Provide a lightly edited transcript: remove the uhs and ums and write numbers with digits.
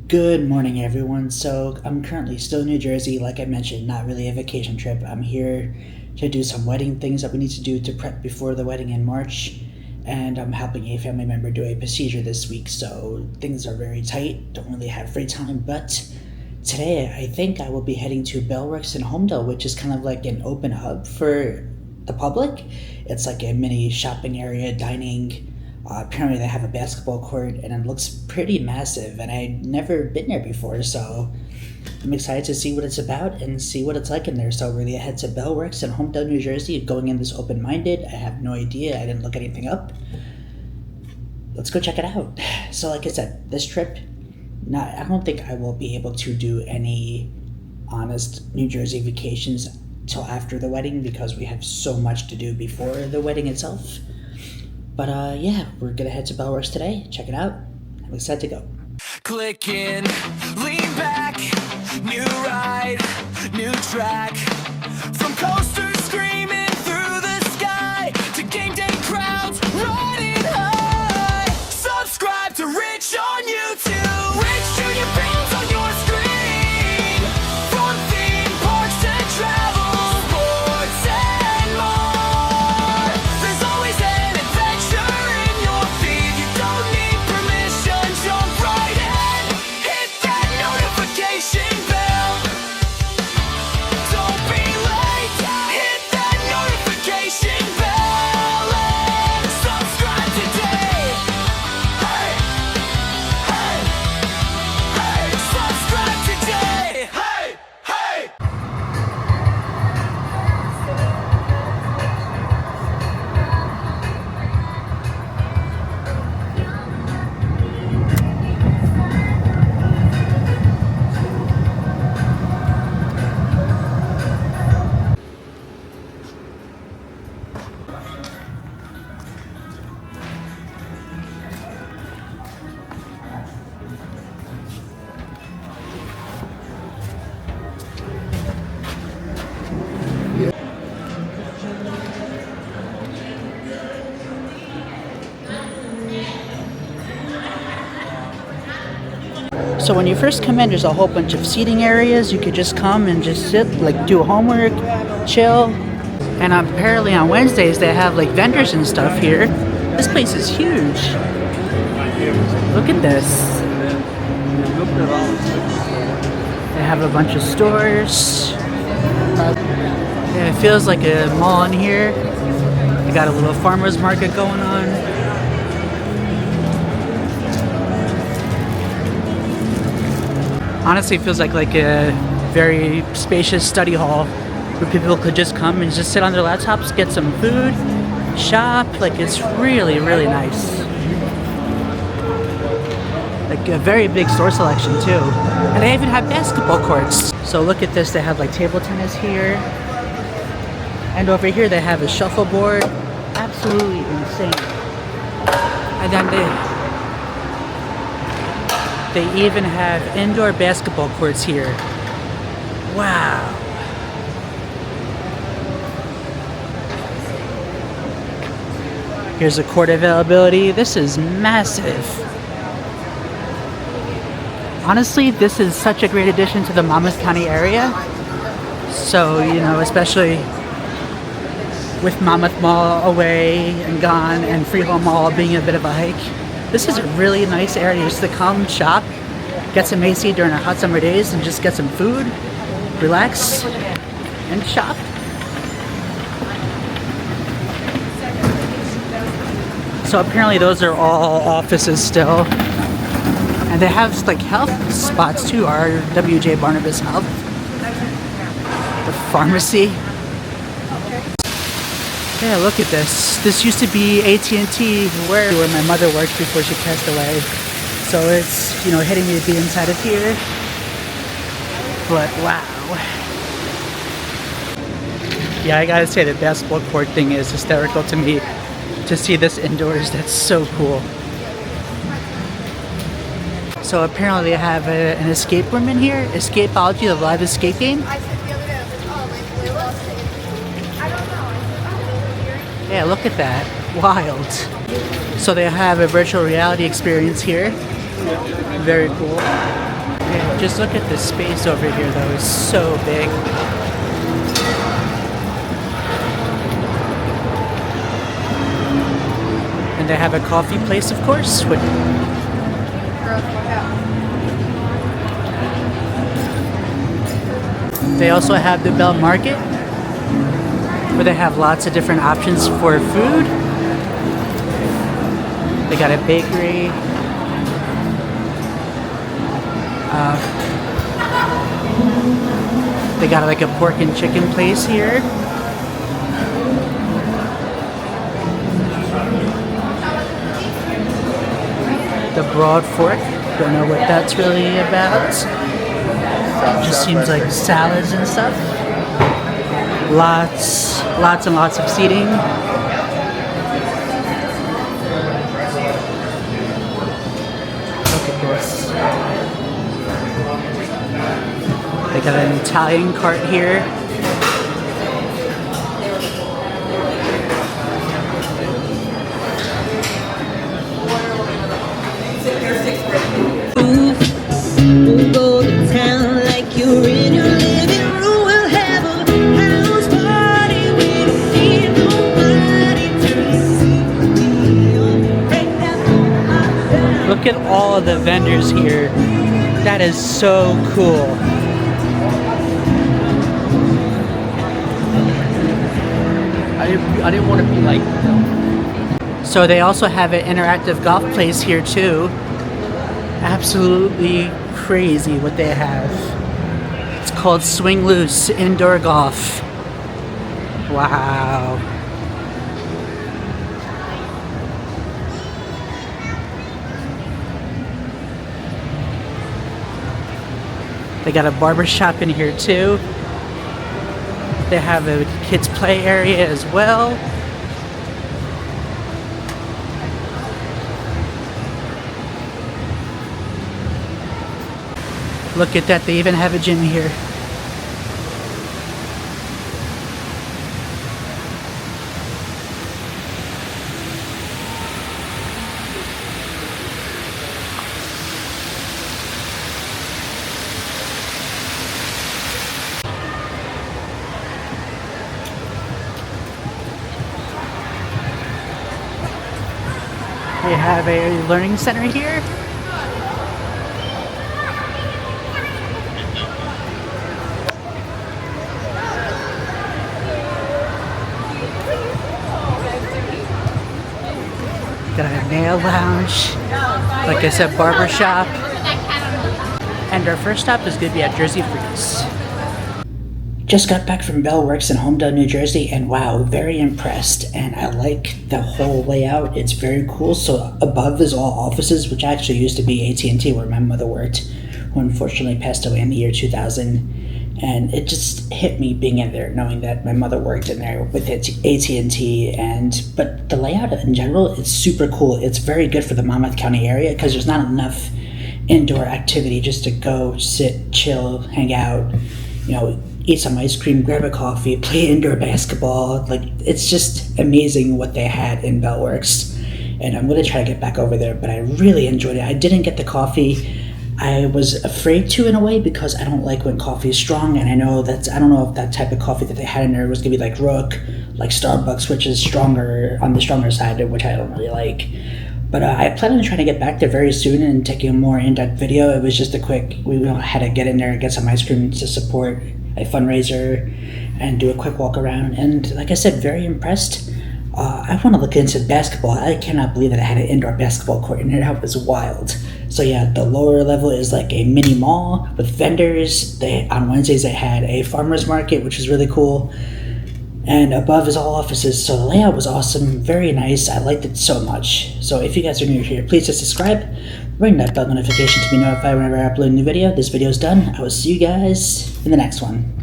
Good morning, everyone. So, I'm currently still in New Jersey. Like I mentioned, not really a vacation trip. I'm here to do some wedding things that we need to do to prep before the wedding in March. And I'm helping a family member do a procedure this week, so things are very tight. Don't really have free time. But today, I think I will be heading to Bellworks in Holmdel, which is kind of like an open hub for the public. It's like a mini shopping area, dining. Apparently, they have a basketball court, and it looks pretty massive. And I'd never been there before, so I'm excited to see what it's about and see what it's like in there. So, we're gonna head to Bellworks in Holmdel, New Jersey. Going in this open-minded. I have no idea. I didn't look anything up. Let's go check it out. So, like I said, this trip, I don't think I will be able to do any honest New Jersey vacations till after the wedding because we have so much to do before the wedding itself. But yeah, we're gonna head to Bellworks today. Check it out. I'm excited to go. Click in, lean back, new ride, new track. From coasters screaming through the sky to game day crowds riding high. Subscribe to Rich on YouTube. Rich Junior Beans on your screen. From theme parks to travel, sports and more. There's always an adventure in your feed. You don't need permission, jump right in. Hit that notification bell. Don't be late. Hit that notification bell and subscribe today. Hey, hey, hey, subscribe today. Hey, hey. So when you first come in, there's a whole bunch of seating areas. You could just come and just sit, like do homework, chill. And apparently on Wednesdays they have like vendors and stuff here. This place is huge. Look at this. They have a bunch of stores. Yeah, it feels like a mall in here. They got a little farmer's market going on. Honestly, it feels like a very spacious study hall where people could just come and just sit on their laptops, get some food, shop. Like, it's really, really nice. Like a very big store selection too. And they even have basketball courts. So look at this, they have like table tennis here. And over here they have a shuffleboard. Absolutely insane. And then they even have indoor basketball courts here. Wow. Here's the court availability. This is massive. Honestly, this is such a great addition to the Monmouth County area. So, you know, especially with Monmouth Mall away and gone and Freehold Mall being a bit of a hike. This is a really nice area just to come, shop, get some AC during our hot summer days and just get some food, relax, and shop. So apparently those are all offices still. And they have like health spots too, our WJ Barnabas Health. The pharmacy. Yeah, look at this. This used to be AT&T where my mother worked before she passed away. So it's, you know, hitting me to be inside of here. But wow. Yeah, I gotta say the basketball court thing is hysterical to me. To see this indoors, that's so cool. So apparently they have an escape room in here. Escapeology, the live escape game. Yeah, look at that. Wild. So they have a virtual reality experience here. Very cool. Yeah, just look at the space over here though, it's so big. And they have a coffee place, of course. They also have the Bell Market, where they have lots of different options for food. They got a bakery. They got like a pork and chicken place here. The Broad Fork, don't know what that's really about. Just seems like salads and stuff. Lots and lots of seating. Look at this. They got an Italian cart here. We'll go to town like you're in your living room. We'll have a house party. We don't need nobody to break down. Look at all of the vendors here. That is so cool. I didn't want to be like them. So they also have an interactive golf place here too. Absolutely crazy what they have. It's called Swing Loose Indoor Golf. Wow. They got a barber shop in here too. They have a kids play area as well. Look at that, they even have a gym here. They have a learning center here. Got a nail lounge. Like I said, barber shop. And our first stop is going to be at Jersey Freaks. Just got back from Bell Works in Holmdel, New Jersey, and wow, very impressed. And I like the whole layout. It's very cool. So above is all offices, which actually used to be AT&T, where my mother worked, who unfortunately passed away in the year 2000. And it just hit me being in there, knowing that my mother worked in there with AT&T. But the layout in general is super cool. It's very good for the Monmouth County area because there's not enough indoor activity just to go sit, chill, hang out, eat some ice cream, grab a coffee, play indoor basketball. Like, it's just amazing what they had in Bell Works. And I'm going to try to get back over there, but I really enjoyed it. I didn't get the coffee. I was afraid to, in a way, because I don't like when coffee is strong, and I don't know if that type of coffee that they had in there was going to be like Rook, like Starbucks, which is on the stronger side, which I don't really like. But I plan on trying to get back there very soon and taking a more in-depth video. It was just we had to get in there and get some ice cream to support a fundraiser and do a quick walk around. And like I said, very impressed. I want to look into basketball. I cannot believe that I had an indoor basketball court in here. That was wild. So yeah, the lower level is like a mini mall with vendors. On Wednesdays they had a farmer's market, which is really cool. And above is all offices. So the layout was awesome, very nice. I liked it so much. So if you guys are new here, please just subscribe. Ring that bell notification to be notified whenever I upload a new video. This video is done. I will see you guys in the next one.